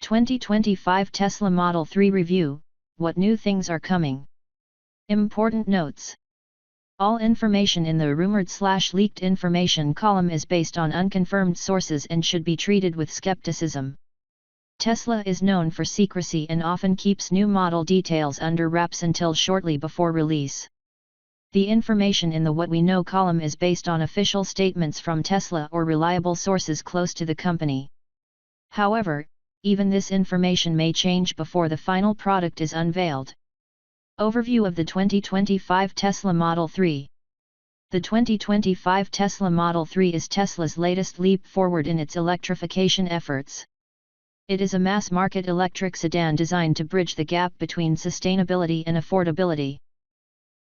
2025 Tesla Model 3 Review, what new things are coming? Important notes. All information in the rumored/leaked information column is based on unconfirmed sources and should be treated with skepticism. Tesla is known for secrecy and often keeps new model details under wraps until shortly before release. The information in the What We Know column is based on official statements from Tesla or reliable sources close to the company. However, even this information may change before the final product is unveiled. Overview of the 2025 Tesla Model 3. The 2025 Tesla Model 3 is Tesla's latest leap forward in its electrification efforts. It is a mass-market electric sedan designed to bridge the gap between sustainability and affordability.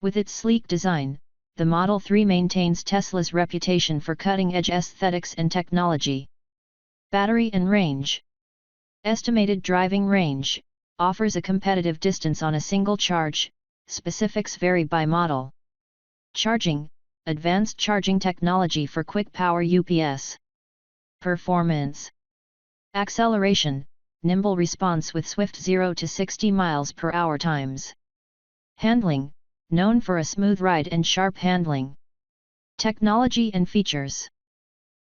With its sleek design, the Model 3 maintains Tesla's reputation for cutting-edge aesthetics and technology. Battery and range. Estimated driving range, offers a competitive distance on a single charge, specifics vary by model. Charging, advanced charging technology for quick power UPS. Performance. Acceleration, nimble response with swift 0 to 60 miles per hour times. Handling, known for a smooth ride and sharp handling. Technology and features.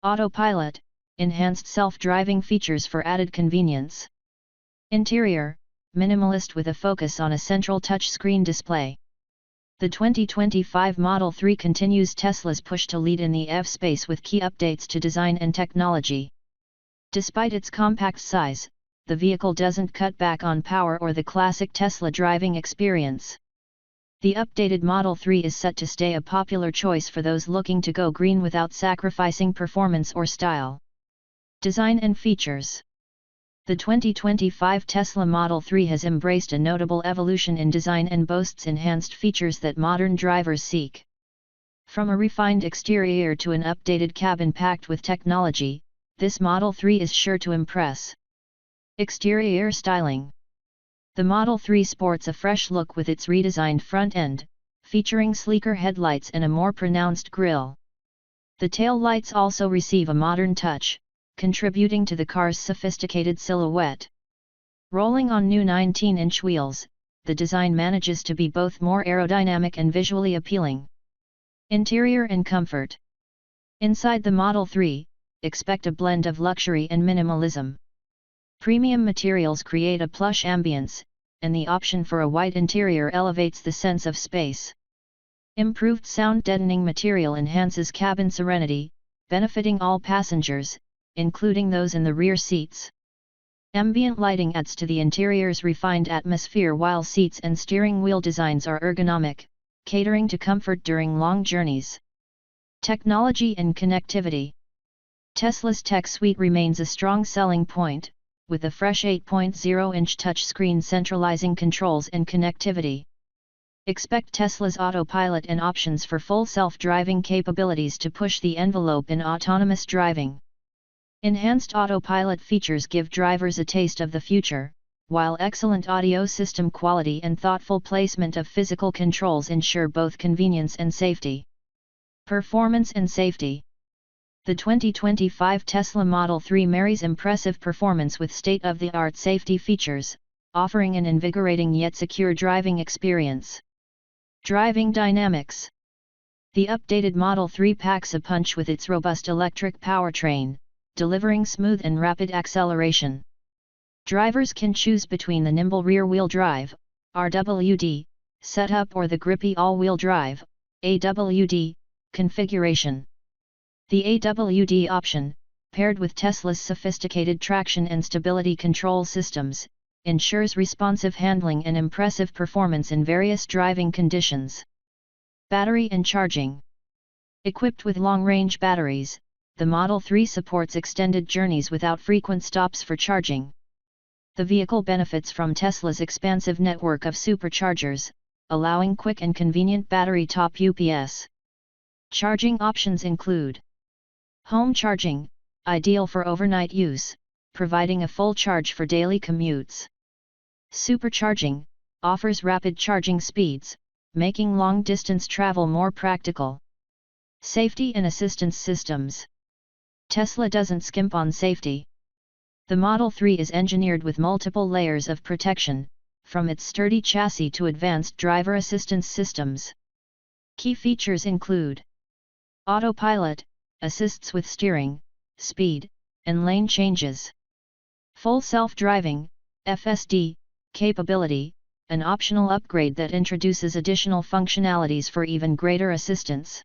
Autopilot, enhanced self-driving features for added convenience. Interior, minimalist with a focus on a central touchscreen display. The 2025 Model 3 continues Tesla's push to lead in the EV space with key updates to design and technology. Despite its compact size, the vehicle doesn't cut back on power or the classic Tesla driving experience. The updated Model 3 is set to stay a popular choice for those looking to go green without sacrificing performance or style. Design and features. The 2025 Tesla Model 3 has embraced a notable evolution in design and boasts enhanced features that modern drivers seek. From a refined exterior to an updated cabin packed with technology, this Model 3 is sure to impress. Exterior styling. The Model 3 sports a fresh look with its redesigned front end, featuring sleeker headlights and a more pronounced grille. The tail lights also receive a modern touch, contributing to the car's sophisticated silhouette. Rolling on new 19-inch wheels, the design manages to be both more aerodynamic and visually appealing. Interior and comfort. Inside the Model 3, expect a blend of luxury and minimalism. Premium materials create a plush ambience, and the option for a white interior elevates the sense of space. Improved sound deadening material enhances cabin serenity, benefiting all passengers, including those in the rear seats. Ambient lighting adds to the interior's refined atmosphere while seats and steering wheel designs are ergonomic, catering to comfort during long journeys. Technology and connectivity. Tesla's tech suite remains a strong selling point, with a fresh 8.0-inch touchscreen centralizing controls and connectivity. Expect Tesla's autopilot and options for full self-driving capabilities to push the envelope in autonomous driving. Enhanced autopilot features give drivers a taste of the future, while excellent audio system quality and thoughtful placement of physical controls ensure both convenience and safety. Performance and safety. The 2025 Tesla Model 3 marries impressive performance with state-of-the-art safety features, offering an invigorating yet secure driving experience. Driving dynamics. The updated Model 3 packs a punch with its robust electric powertrain, delivering smooth and rapid acceleration. Drivers can choose between the nimble rear-wheel drive, RWD, setup or the grippy all-wheel drive, AWD, configuration. The AWD option, paired with Tesla's sophisticated traction and stability control systems, ensures responsive handling and impressive performance in various driving conditions. Battery and charging. Equipped with long-range batteries, the Model 3 supports extended journeys without frequent stops for charging. The vehicle benefits from Tesla's expansive network of superchargers, allowing quick and convenient battery top UPS. Charging options include home charging, ideal for overnight use, providing a full charge for daily commutes. Supercharging, offers rapid charging speeds, making long-distance travel more practical. Safety and assistance systems. Tesla doesn't skimp on safety. The Model 3 is engineered with multiple layers of protection, from its sturdy chassis to advanced driver assistance systems. Key features include autopilot, assists with steering, speed, and lane changes. Full self-driving, FSD, capability, an optional upgrade that introduces additional functionalities for even greater assistance.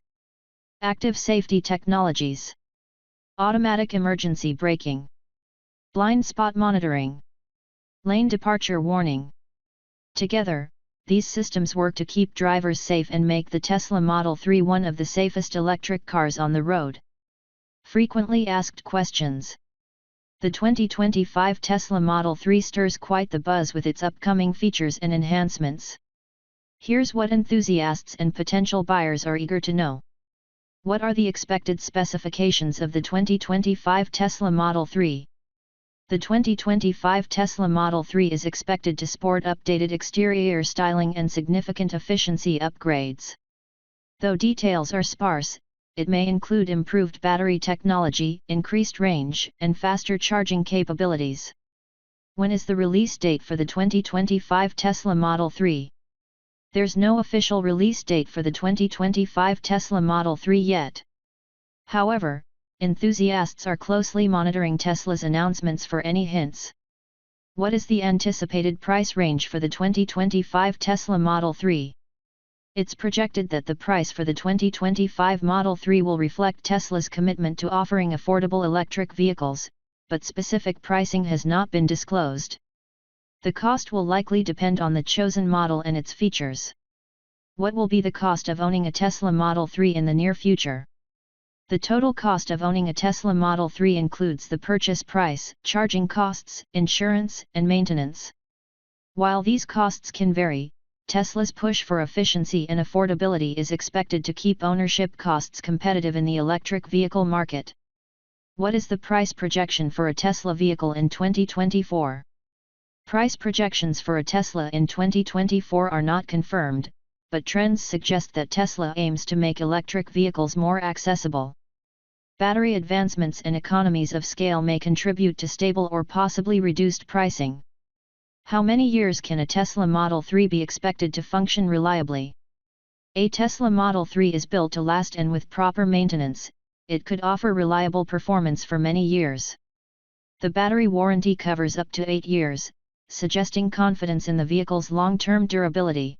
Active safety technologies. Automatic emergency braking. Blind spot monitoring. Lane departure warning. Together, these systems work to keep drivers safe and make the Tesla Model 3 one of the safest electric cars on the road. Frequently asked questions. The 2025 Tesla Model 3 stirs quite the buzz with its upcoming features and enhancements. Here's what enthusiasts and potential buyers are eager to know. What are the expected specifications of the 2025 Tesla Model 3? The 2025 Tesla Model 3 is expected to sport updated exterior styling and significant efficiency upgrades. Though details are sparse, it may include improved battery technology, increased range, and faster charging capabilities. When is the release date for the 2025 Tesla Model 3? There's no official release date for the 2025 Tesla Model 3 yet. However, enthusiasts are closely monitoring Tesla's announcements for any hints. What is the anticipated price range for the 2025 Tesla Model 3? It's projected that the price for the 2025 Model 3 will reflect Tesla's commitment to offering affordable electric vehicles, but specific pricing has not been disclosed. The cost will likely depend on the chosen model and its features. What will be the cost of owning a Tesla Model 3 in the near future? The total cost of owning a Tesla Model 3 includes the purchase price, charging costs, insurance, and maintenance. While these costs can vary, Tesla's push for efficiency and affordability is expected to keep ownership costs competitive in the electric vehicle market. What is the price projection for a Tesla vehicle in 2024? Price projections for a Tesla in 2024 are not confirmed, but trends suggest that Tesla aims to make electric vehicles more accessible. Battery advancements and economies of scale may contribute to stable or possibly reduced pricing. How many years can a Tesla Model 3 be expected to function reliably? A Tesla Model 3 is built to last, and with proper maintenance, it could offer reliable performance for many years. The battery warranty covers up to 8 years, suggesting confidence in the vehicle's long-term durability.